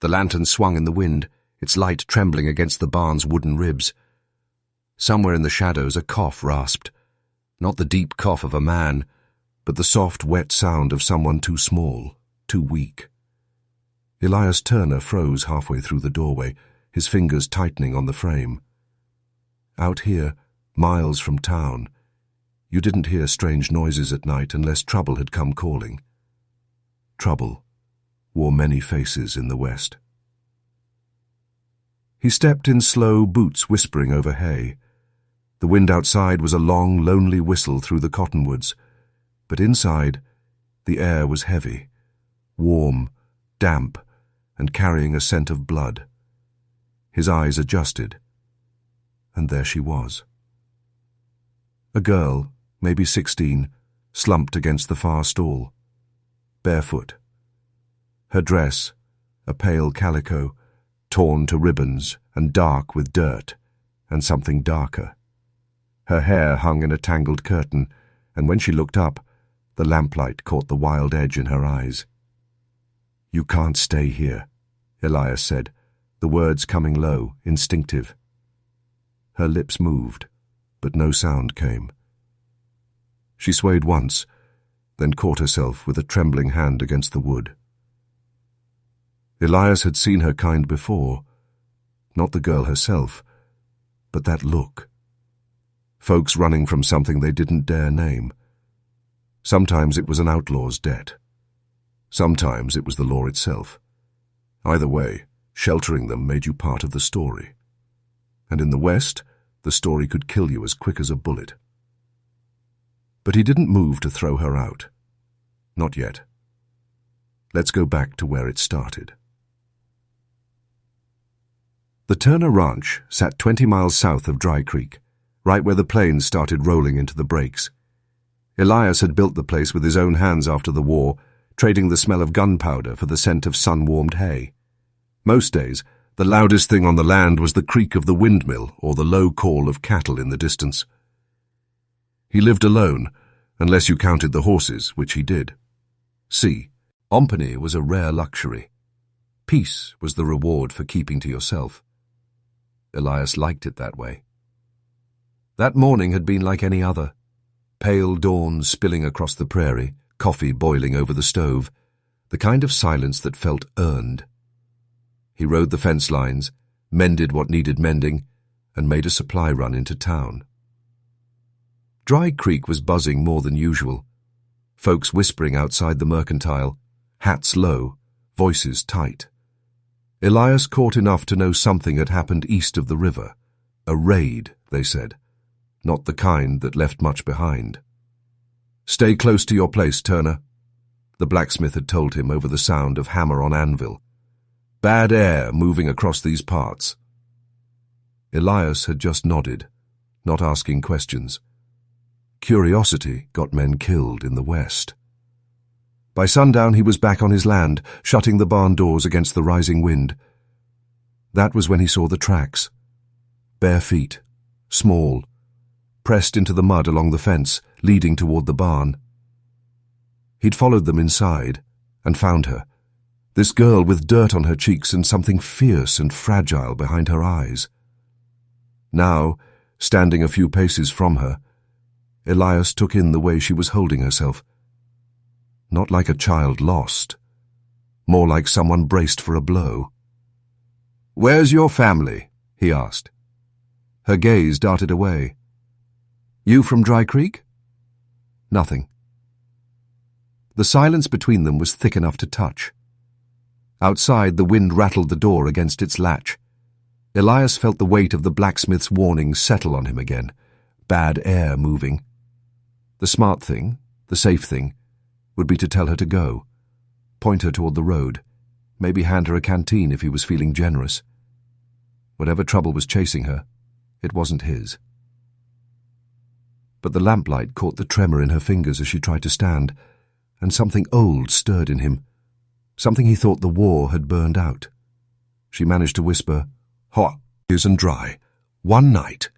The lantern swung in the wind, its light trembling against the barn's wooden ribs. Somewhere in the shadows a cough rasped, not the deep cough of a man, but the soft, wet sound of someone too small, too weak. Elias Turner froze halfway through the doorway, his fingers tightening on the frame. Out here, miles from town, you didn't hear strange noises at night unless trouble had come calling. Trouble wore many faces in the west. He stepped in slow, boots whispering over hay. The wind outside was a long, lonely whistle through the cottonwoods, but inside, the air was heavy, warm, damp, and carrying a scent of blood. His eyes adjusted, and there she was. A girl, maybe 16, slumped against the far stall, barefoot. Her dress, a pale calico, torn to ribbons and dark with dirt, and something darker. Her hair hung in a tangled curtain, and when she looked up, the lamplight caught the wild edge in her eyes. "You can't stay here," Elias said, the words coming low, instinctive. Her lips moved, but no sound came. She swayed once, then caught herself with a trembling hand against the wood. Elias had seen her kind before, not the girl herself, but that look. Folks running from something they didn't dare name. Sometimes it was an outlaw's debt. Sometimes it was the law itself. Either way, sheltering them made you part of the story. And in the West, the story could kill you as quick as a bullet. But he didn't move to throw her out. Not yet. Let's go back to where it started. The Turner Ranch sat 20 miles south of Dry Creek, right where the plains started rolling into the breaks. Elias had built the place with his own hands after the war, trading the smell of gunpowder for the scent of sun-warmed hay. Most days, the loudest thing on the land was the creak of the windmill or the low call of cattle in the distance. He lived alone, unless you counted the horses, which he did. See, company was a rare luxury. Peace was the reward for keeping to yourself. Elias liked it that way. That morning had been like any other. Pale dawn spilling across the prairie, coffee boiling over the stove, the kind of silence that felt earned. He rode the fence lines, mended what needed mending, and made a supply run into town. Dry Creek was buzzing more than usual. Folks whispering outside the mercantile, hats low, voices tight. Elias caught enough to know something had happened east of the river. A raid, they said, not the kind that left much behind. "Stay close to your place, Turner," the blacksmith had told him over the sound of hammer on anvil. "Bad air moving across these parts." Elias had just nodded, not asking questions. Curiosity got men killed in the West. By sundown he was back on his land, shutting the barn doors against the rising wind. That was when he saw the tracks. Bare feet, small, pressed into the mud along the fence, leading toward the barn. He'd followed them inside, and found her, this girl with dirt on her cheeks and something fierce and fragile behind her eyes. Now, standing a few paces from her, Elias took in the way she was holding herself. Not like a child lost, more like someone braced for a blow. "Where's your family?" he asked. Her gaze darted away. "You from Dry Creek?" Nothing. The silence between them was thick enough to touch. Outside, the wind rattled the door against its latch. Elias felt the weight of the blacksmith's warning settle on him again. Bad air moving. The smart thing, the safe thing, would be to tell her to go, point her toward the road, maybe hand her a canteen if he was feeling generous. Whatever trouble was chasing her, it wasn't his. But the lamplight caught the tremor in her fingers as she tried to stand, and something old stirred in him, something he thought the war had burned out. She managed to whisper, "Hot and dry. One night."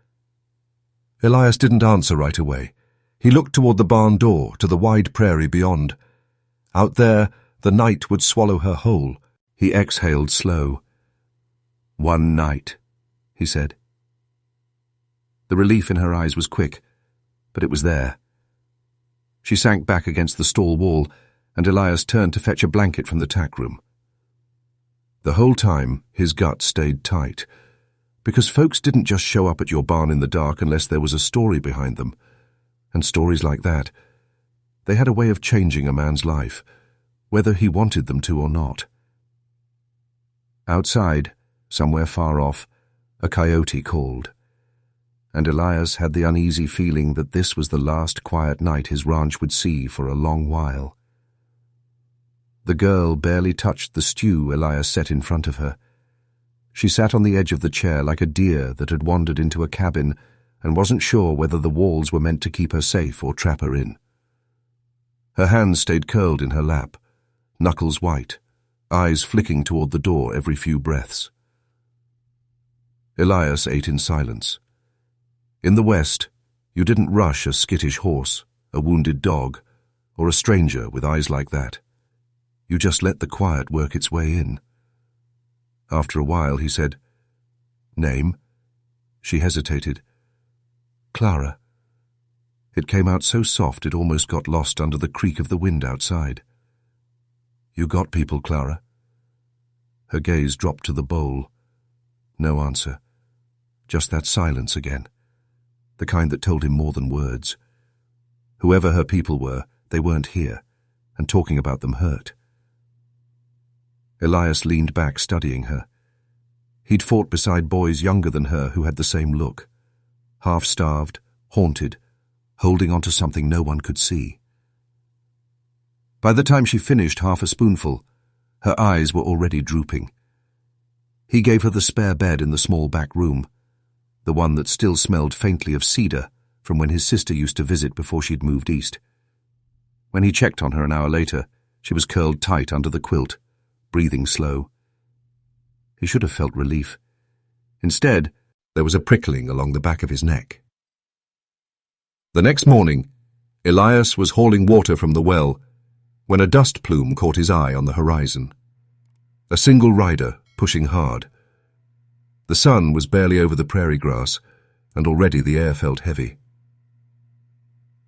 Elias didn't answer right away. He looked toward the barn door, to the wide prairie beyond. Out there, the night would swallow her whole. He exhaled slow. "One night," he said. The relief in her eyes was quick, but it was there. She sank back against the stall wall, and Elias turned to fetch a blanket from the tack room. The whole time, his gut stayed tight, because folks didn't just show up at your barn in the dark unless there was a story behind them. And stories like that, they had a way of changing a man's life, whether he wanted them to or not. Outside, somewhere far off, a coyote called, and Elias had the uneasy feeling that this was the last quiet night his ranch would see for a long while. The girl barely touched the stew Elias set in front of her. She sat on the edge of the chair like a deer that had wandered into a cabin and wasn't sure whether the walls were meant to keep her safe or trap her in. Her hands stayed curled in her lap, knuckles white, eyes flicking toward the door every few breaths. Elias ate in silence. In the West, you didn't rush a skittish horse, a wounded dog, or a stranger with eyes like that. You just let the quiet work its way in. After a while, he said, "Name?" She hesitated. "Clara." It came out so soft it almost got lost under the creak of the wind outside. "You got people, Clara?" Her gaze dropped to the bowl. No answer. Just that silence again. The kind that told him more than words. Whoever her people were, they weren't here, and talking about them hurt. Elias leaned back, studying her. He'd fought beside boys younger than her who had the same look. Half-starved, haunted, holding on to something no one could see. By the time she finished half a spoonful, her eyes were already drooping. He gave her the spare bed in the small back room, the one that still smelled faintly of cedar from when his sister used to visit before she'd moved east. When he checked on her an hour later, she was curled tight under the quilt, breathing slow. He should have felt relief. Instead, there was a prickling along the back of his neck. The next morning, Elias was hauling water from the well when a dust plume caught his eye on the horizon. A single rider, pushing hard. The sun was barely over the prairie grass, and already the air felt heavy.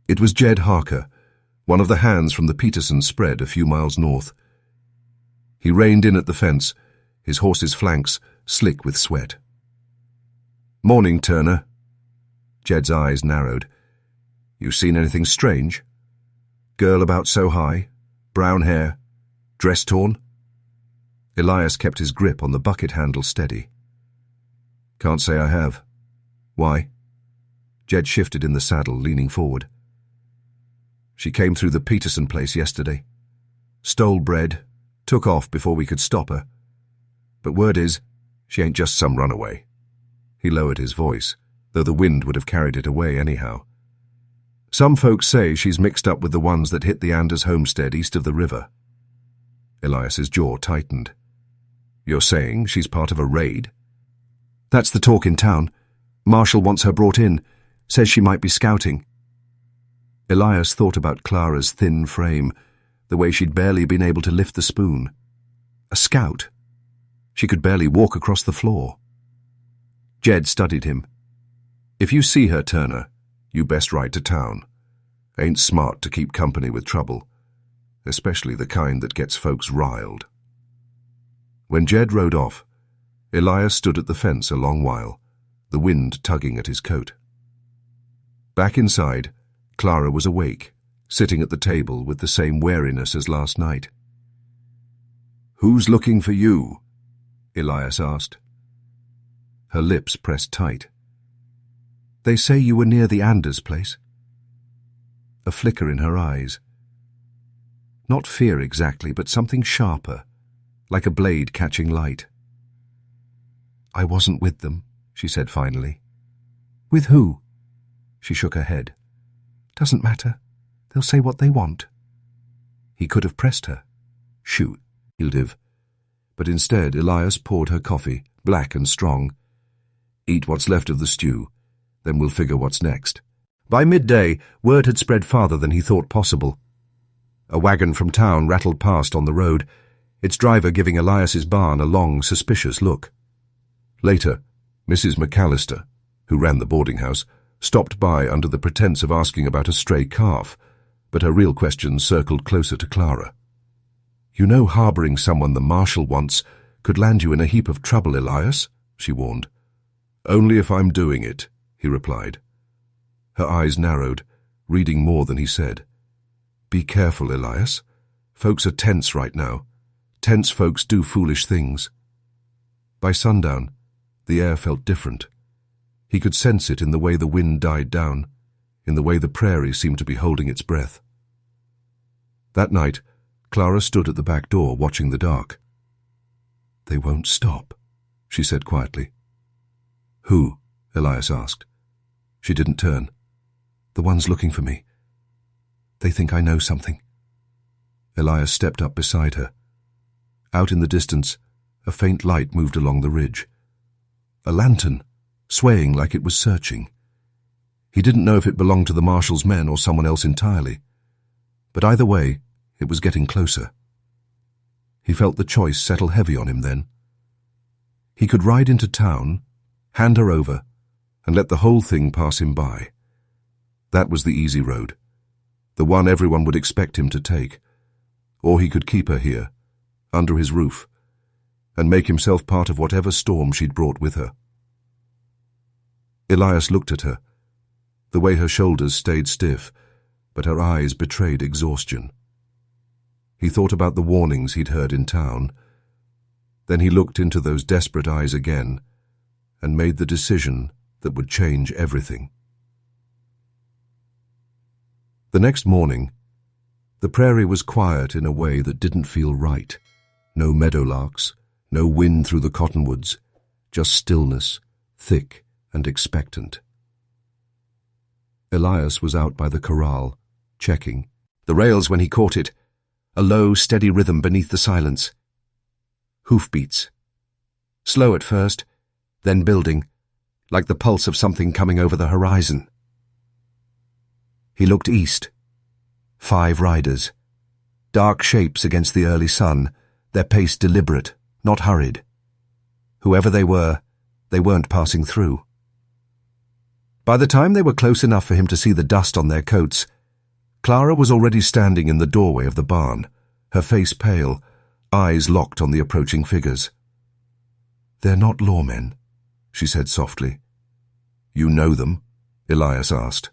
It was Jed Harker, one of the hands from the Peterson spread a few miles north. He reined in at the fence, his horse's flanks slick with sweat. "Morning, Turner." Jed's eyes narrowed. "You seen anything strange? Girl about so high, brown hair, dress torn?" Elias kept his grip on the bucket handle steady. "Can't say I have. Why?" Jed shifted in the saddle, leaning forward. "She came through the Peterson place yesterday. Stole bread, took off before we could stop her. But word is, she ain't just some runaway." He lowered his voice, though the wind would have carried it away anyhow. "Some folks say she's mixed up with the ones that hit the Anders homestead east of the river." Elias's jaw tightened. "You're saying she's part of a raid?" "That's the talk in town. Marshall wants her brought in, says she might be scouting." Elias thought about Clara's thin frame, the way she'd barely been able to lift the spoon. A scout. She could barely walk across the floor. Jed studied him. "If you see her, Turner, you best ride to town. Ain't smart to keep company with trouble, especially the kind that gets folks riled." When Jed rode off, Elias stood at the fence a long while, the wind tugging at his coat. Back inside, Clara was awake, sitting at the table with the same wariness as last night. "Who's looking for you?" Elias asked. Her lips pressed tight. "They say you were near the Anders place." A flicker in her eyes. Not fear exactly, but something sharper, like a blade catching light. "I wasn't with them," she said finally. "With who?" She shook her head. "Doesn't matter. They'll say what they want." He could have pressed her. Shoot, he'd have. But instead, Elias poured her coffee, black and strong. "Eat what's left of the stew, then we'll figure what's next." By midday, word had spread farther than he thought possible. A wagon from town rattled past on the road. its driver giving Elias's barn a long, suspicious look. Later, Mrs. McAllister, who ran the boarding house, stopped by under the pretense of asking about a stray calf, but her real questions circled closer to Clara. "You know harbouring someone the marshal wants could land you in a heap of trouble, Elias," she warned. "Only if I'm doing it," he replied. Her eyes narrowed, reading more than he said. "Be careful, Elias. Folks are tense right now. Tense folks do foolish things." By sundown, the air felt different. He could sense it in the way the wind died down, in the way the prairie seemed to be holding its breath. That night, Clara stood at the back door watching the dark. "They won't stop," she said quietly. "Who?" Elias asked. She didn't turn. "The ones looking for me. They think I know something." Elias stepped up beside her. Out in the distance, a faint light moved along the ridge. A lantern, swaying like it was searching. He didn't know if it belonged to the marshal's men or someone else entirely. But either way, it was getting closer. He felt the choice settle heavy on him then. He could ride into town, hand her over, and let the whole thing pass him by. That was the easy road, the one everyone would expect him to take. Or he could keep her here, under his roof, and make himself part of whatever storm she'd brought with her. Elias looked at her. The way her shoulders stayed stiff, but her eyes betrayed exhaustion. He thought about the warnings he'd heard in town. Then he looked into those desperate eyes again and made the decision that would change everything. The next morning, the prairie was quiet in a way that didn't feel right. No meadowlarks, no wind through the cottonwoods, just stillness, thick and expectant. Elias was out by the corral, checking. The rails when he caught it, a low, steady rhythm beneath the silence. Hoofbeats. Slow at first, then building, like the pulse of something coming over the horizon. He looked east. 5 riders. Dark shapes against the early sun, their pace deliberate, not hurried. Whoever they weren't passing through. By the time they were close enough for him to see the dust on their coats, Clara was already standing in the doorway of the barn, her face pale, eyes locked on the approaching figures. "They're not lawmen," she said softly. "You know them?" Elias asked.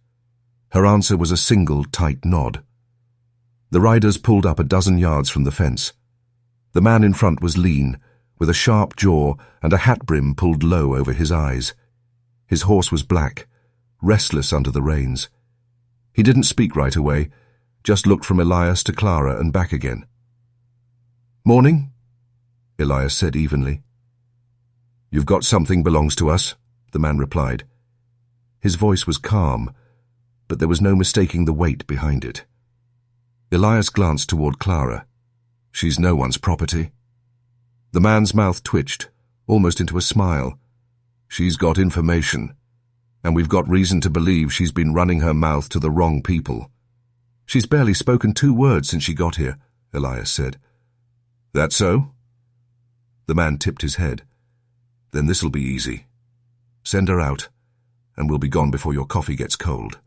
Her answer was a single, tight nod. The riders pulled up a dozen yards from the fence. The man in front was lean, with a sharp jaw and a hat brim pulled low over his eyes. His horse was black, restless under the reins. He didn't speak right away, just looked from Elias to Clara and back again. "Morning," Elias said evenly. "You've got something belongs to us," the man replied. His voice was calm, but there was no mistaking the weight behind it. Elias glanced toward Clara. "She's no one's property." The man's mouth twitched, almost into a smile. "She's got information, and we've got reason to believe she's been running her mouth to the wrong people." "She's barely spoken 2 words since she got here," Elias said. "That so?" The man tipped his head. "Then this'll be easy. Send her out, and we'll be gone before your coffee gets cold."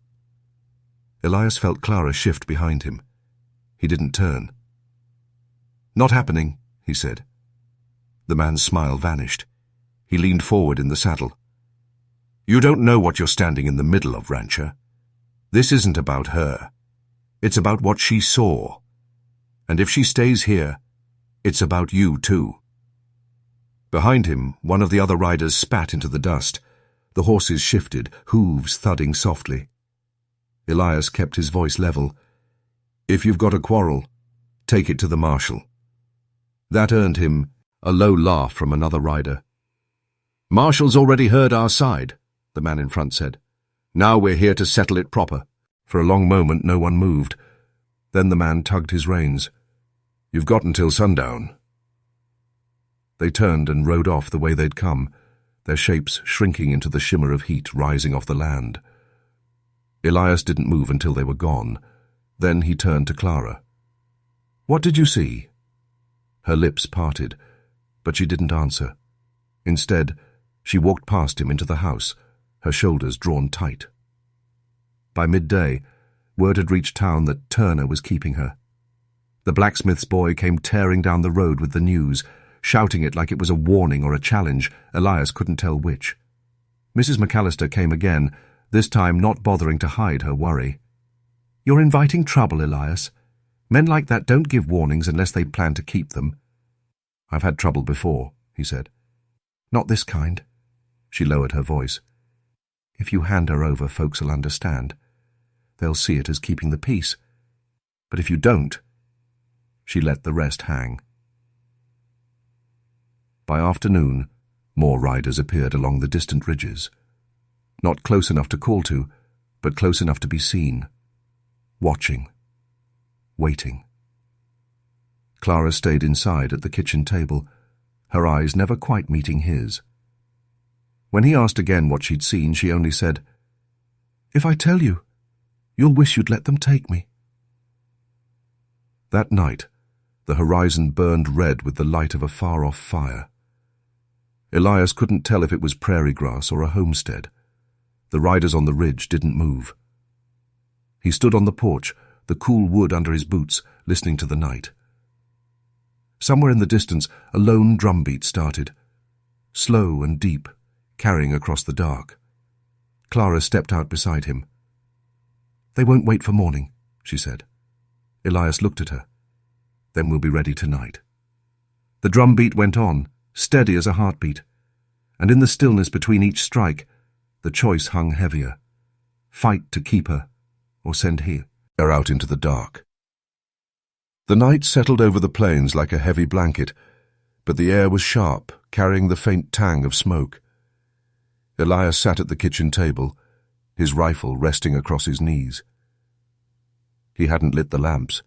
Elias felt Clara shift behind him. He didn't turn. "Not happening," he said. The man's smile vanished. He leaned forward in the saddle. "You don't know what you're standing in the middle of, rancher. This isn't about her. It's about what she saw. And if she stays here, it's about you too." Behind him, one of the other riders spat into the dust. The horses shifted, hooves thudding softly. Elias kept his voice level. "If you've got a quarrel, take it to the marshal." That earned him a low laugh from another rider. "Marshal's already heard our side," the man in front said. "Now we're here to settle it proper." For a long moment no one moved. Then the man tugged his reins. "You've got until sundown." They turned and rode off the way they'd come, their shapes shrinking into the shimmer of heat rising off the land. Elias didn't move until they were gone. Then he turned to Clara. "What did you see?" Her lips parted, but she didn't answer. Instead, she walked past him into the house, her shoulders drawn tight. By midday, word had reached town that Turner was keeping her. The blacksmith's boy came tearing down the road with the news, shouting it like it was a warning or a challenge. Elias couldn't tell which. Mrs. McAllister came again, this time not bothering to hide her worry. "You're inviting trouble, Elias. Men like that don't give warnings unless they plan to keep them." "I've had trouble before," he said. "Not this kind." She lowered her voice. "If you hand her over, folks'll understand. They'll see it as keeping the peace. But if you don't—" She let the rest hang. By afternoon, more riders appeared along the distant ridges. Not close enough to call to, but close enough to be seen. Watching. Waiting. Clara stayed inside at the kitchen table, her eyes never quite meeting his. When he asked again what she'd seen, she only said, "If I tell you, you'll wish you'd let them take me." That night, the horizon burned red with the light of a far-off fire. Elias couldn't tell if it was prairie grass or a homestead. The riders on the ridge didn't move. He stood on the porch, the cool wood under his boots, listening to the night. Somewhere in the distance, a lone drumbeat started, slow and deep, carrying across the dark. Clara stepped out beside him. "They won't wait for morning," she said. Elias looked at her. "Then we'll be ready tonight." The drumbeat went on, steady as a heartbeat, and in the stillness between each strike, the choice hung heavier. Fight to keep her, or send her out into the dark. The night settled over the plains like a heavy blanket, but the air was sharp, carrying the faint tang of smoke. Elias sat at the kitchen table, his rifle resting across his knees. He hadn't lit the lamps.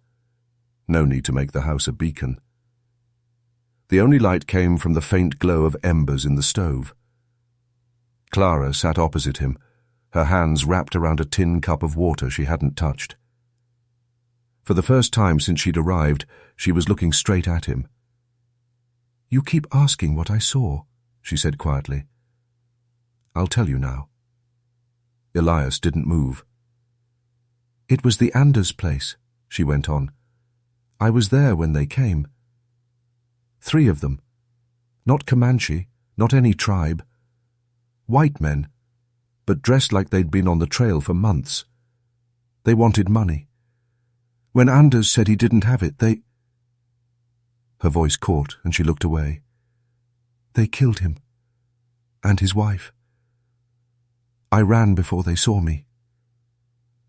No need to make the house a beacon. The only light came from the faint glow of embers in the stove. Clara sat opposite him, her hands wrapped around a tin cup of water she hadn't touched. For the first time since she'd arrived, she was looking straight at him. "You keep asking what I saw," she said quietly. "I'll tell you now." Elias didn't move. "It was the Anders place," she went on. "I was there when they came. 3 of them. Not Comanche, not any tribe. White men, but dressed like they'd been on the trail for months. They wanted money. When Anders said he didn't have it, they—" Her voice caught and she looked away. "They killed him. And his wife. I ran before they saw me."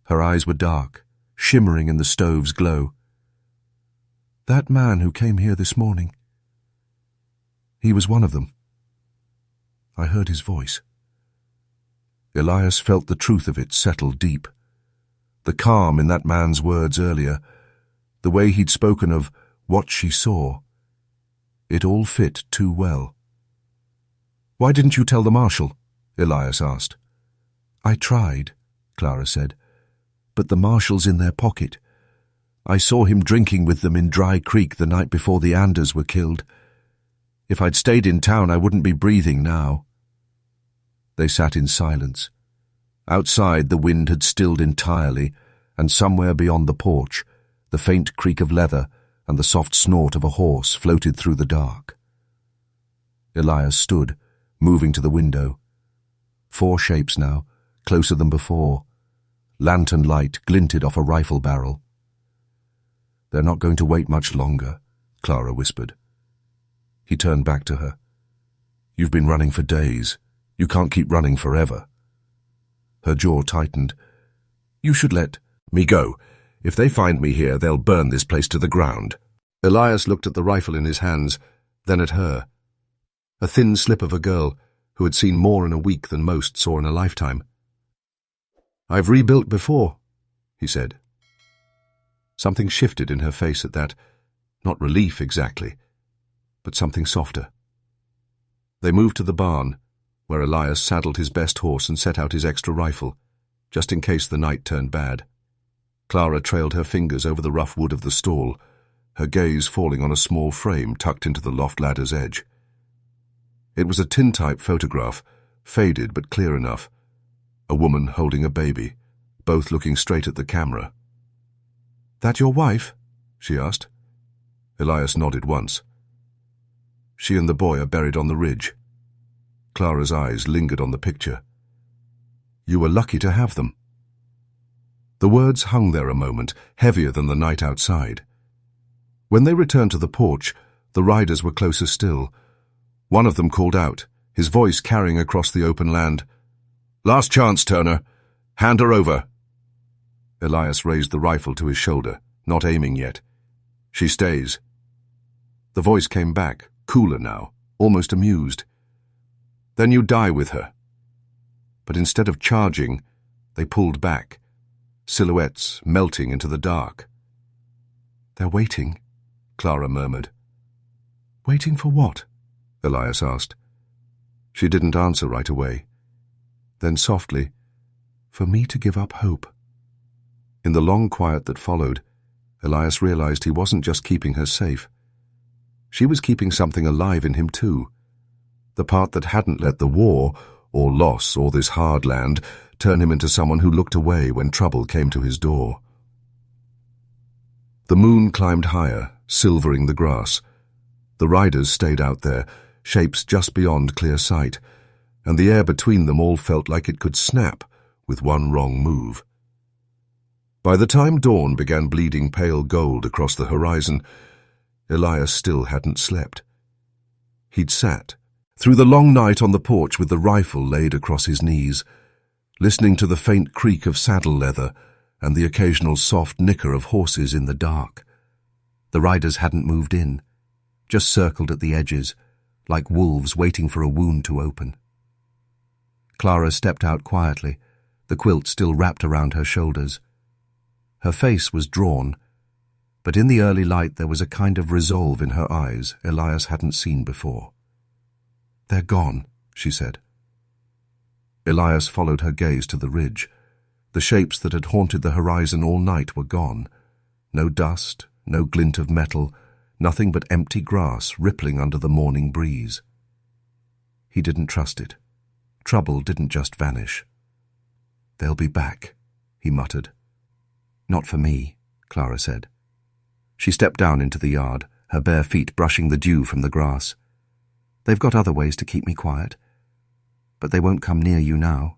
Her eyes were dark, shimmering in the stove's glow. "That man who came here this morning. He was one of them. I heard his voice." Elias felt the truth of it settle deep. The calm in that man's words earlier, the way he'd spoken of what she saw. It all fit too well. "Why didn't you tell the marshal?" Elias asked. "I tried," Clara said, "but the marshal's in their pocket. I saw him drinking with them in Dry Creek the night before the Anders were killed. If I'd stayed in town, I wouldn't be breathing now." They sat in silence. Outside, the wind had stilled entirely, and somewhere beyond the porch, the faint creak of leather and the soft snort of a horse floated through the dark. Elias stood, moving to the window. 4 shapes now, closer than before. Lantern light glinted off a rifle barrel. "They're not going to wait much longer," Clara whispered. He turned back to her. "You've been running for days. You can't keep running forever." Her jaw tightened. "You should let me go. If they find me here, they'll burn this place to the ground." Elias looked at the rifle in his hands, then at her. A thin slip of a girl who had seen more in a week than most saw in a lifetime. "I've rebuilt before," he said. Something shifted in her face at that, not relief exactly, but something softer. They moved to the barn, where Elias saddled his best horse and set out his extra rifle, just in case the night turned bad. Clara trailed her fingers over the rough wood of the stall, her gaze falling on a small frame tucked into the loft ladder's edge. It was a tintype photograph, faded but clear enough. A woman holding a baby, both looking straight at the camera. "That your wife?" she asked. Elias nodded once. "She and the boy are buried on the ridge." Clara's eyes lingered on the picture. "You were lucky to have them." The words hung there a moment, heavier than the night outside. When they returned to the porch, the riders were closer still. One of them called out, his voice carrying across the open land. "Last chance, Turner. Hand her over." Elias raised the rifle to his shoulder, not aiming yet. "She stays." The voice came back, cooler now, almost amused. "Then you die with her." But instead of charging, they pulled back, silhouettes melting into the dark. "They're waiting," Clara murmured. "Waiting for what?" Elias asked. She didn't answer right away. Then softly, "For me to give up hope." In the long quiet that followed, Elias realized he wasn't just keeping her safe. She was keeping something alive in him too. The part that hadn't let the war, or loss, or this hard land turn him into someone who looked away when trouble came to his door. The moon climbed higher, silvering the grass. The riders stayed out there, shapes just beyond clear sight, and the air between them all felt like it could snap with one wrong move. By the time dawn began bleeding pale gold across the horizon, Elias still hadn't slept. He'd sat through the long night on the porch with the rifle laid across his knees, listening to the faint creak of saddle leather and the occasional soft nicker of horses in the dark. The riders hadn't moved in, just circled at the edges, like wolves waiting for a wound to open. Clara stepped out quietly, the quilt still wrapped around her shoulders. Her face was drawn, but in the early light there was a kind of resolve in her eyes Elias hadn't seen before. "They're gone," she said. Elias followed her gaze to the ridge. The shapes that had haunted the horizon all night were gone. No dust, no glint of metal, nothing but empty grass rippling under the morning breeze. He didn't trust it. Trouble didn't just vanish. "They'll be back," he muttered. "Not for me," Clara said. She stepped down into the yard, her bare feet brushing the dew from the grass. "They've got other ways to keep me quiet. But they won't come near you now.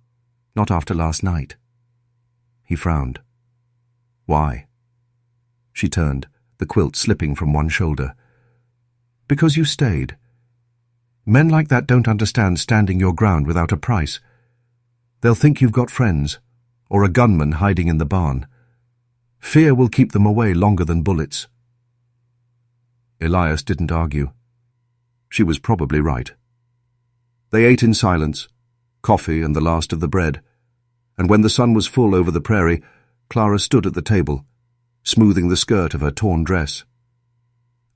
Not after last night." He frowned. "Why?" She turned, the quilt slipping from one shoulder. "Because you stayed. Men like that don't understand standing your ground without a price. They'll think you've got friends, or a gunman hiding in the barn. Fear will keep them away longer than bullets." Elias didn't argue. She was probably right. They ate in silence, coffee and the last of the bread, and when the sun was full over the prairie, Clara stood at the table, smoothing the skirt of her torn dress.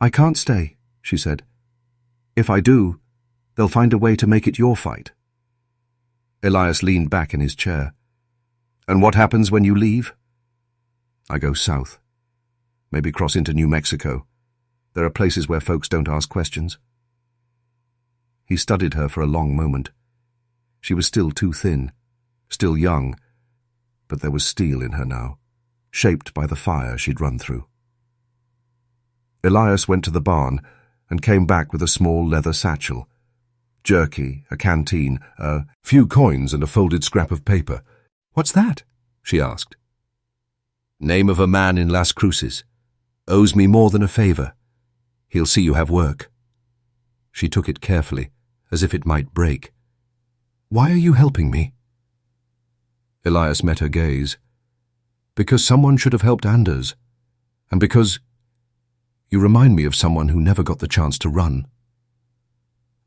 "I can't stay," she said. "If I do, they'll find a way to make it your fight." Elias leaned back in his chair. "And what happens when you leave?" "I go south. Maybe cross into New Mexico. There are places where folks don't ask questions." He studied her for a long moment. She was still too thin, still young, but there was steel in her now, shaped by the fire she'd run through. Elias went to the barn and came back with a small leather satchel, jerky, a canteen, a few coins and a folded scrap of paper. "What's that?" she asked. "Name of a man in Las Cruces. Owes me more than a favor. He'll see you have work." She took it carefully, as if it might break. "Why are you helping me?" Elias met her gaze. "Because someone should have helped Anders, and because you remind me of someone who never got the chance to run."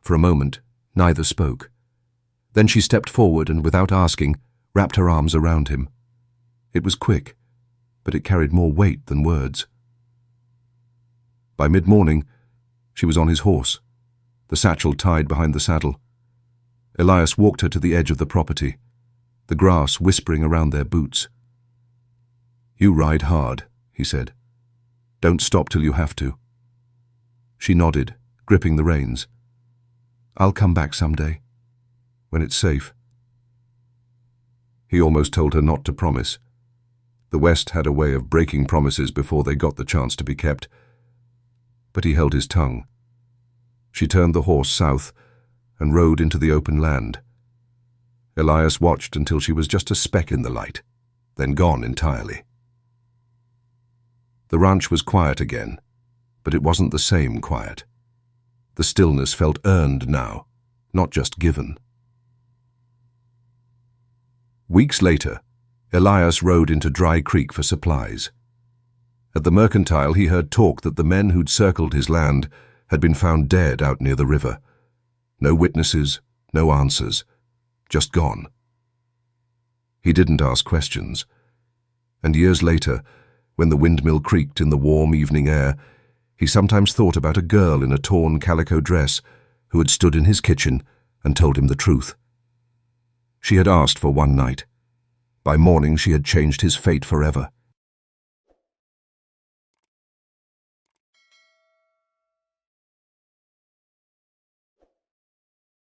For a moment, neither spoke. Then she stepped forward and, without asking, wrapped her arms around him. It was quick, but it carried more weight than words. By mid-morning, she was on his horse, the satchel tied behind the saddle. Elias walked her to the edge of the property, the grass whispering around their boots. "You ride hard," he said. Don't stop till you have to." She nodded, gripping the reins. "I'll come back someday, when it's safe." He almost told her not to promise. The West had a way of breaking promises before they got the chance to be kept. But he held his tongue. She turned the horse south and rode into the open land. Elias watched until she was just a speck in the light, then gone entirely. The ranch was quiet again, but it wasn't the same quiet. The stillness felt earned now, not just given. Weeks later, Elias rode into Dry Creek for supplies. At the mercantile, he heard talk that the men who'd circled his land had been found dead out near the river. No witnesses, no answers, just gone. He didn't ask questions. And years later, when the windmill creaked in the warm evening air, he sometimes thought about a girl in a torn calico dress who had stood in his kitchen and told him the truth. She had asked for one night. By morning she had changed his fate forever.